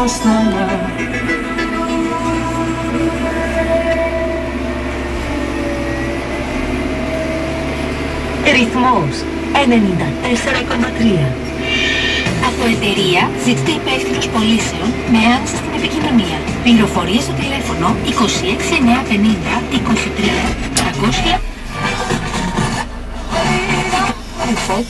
στενά. Ρυθμός 94,3. Από εταιρεία ζητείται υπεύθυνος πωλήσεων με άμεση στην επικοινωνία. Πληροφορίες στο τηλέφωνο 26950 23 300.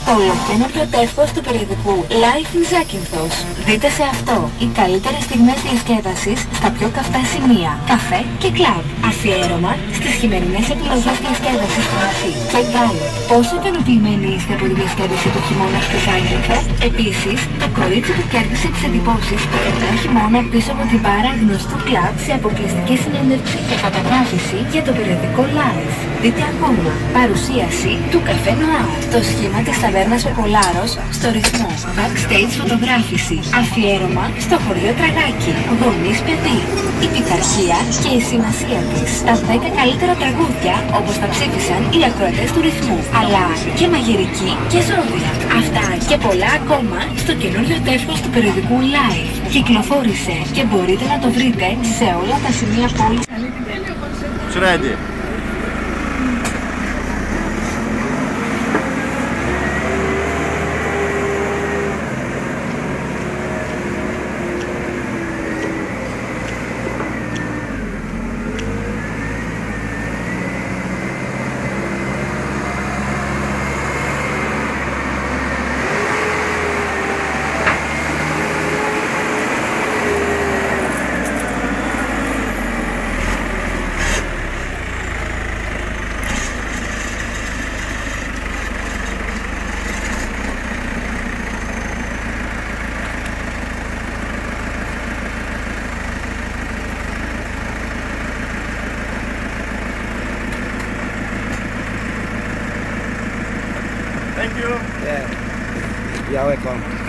Το ολοκένουργιο τεύχος του περιοδικού Life in Zakynthos. Δείτε σε αυτό οι καλύτερες στιγμές διασκέδασης στα πιο καυτά σημεία, καφέ και κλαμπ. Αφιέρωμα στις χειμερινές επιλογές διασκέδασης του νησί και γκάλο. Πόσο ικανοποιημένοι είστε από τη διασκέδαση του χειμώνα στο Zakynthos? Επίσης, το κορίτσι που κέρδισε τις εντυπώσεις του καθαρά χειμώνα πίσω από την μπάρα γνωστού κλαμπ σε αποκλειστική συνέντευξη και φωτογράφηση για το περιοδικό Life. Δείτε ακόμα παρουσίαση του Καφέ Νοάρ, το σχήμα της ταβέρνας Ποπολάρος στο ρυθμό, backstage φωτογράφηση, αφιέρωμα στο χωριό Τραγάκι, γονείς παιδί, η πειθαρχία και η σημασία της, τα 10 καλύτερα τραγούδια όπως τα ψήφισαν οι ακροατές του ρυθμού, αλλά και μαγειρική και ζώδια. Αυτά και πολλά ακόμα στο καινούριο τεύχος του περιοδικού Life. Κυκλοφόρησε και μπορείτε να το βρείτε σε όλα τα σημεία πόλης. Thank you. Yeah. You're welcome.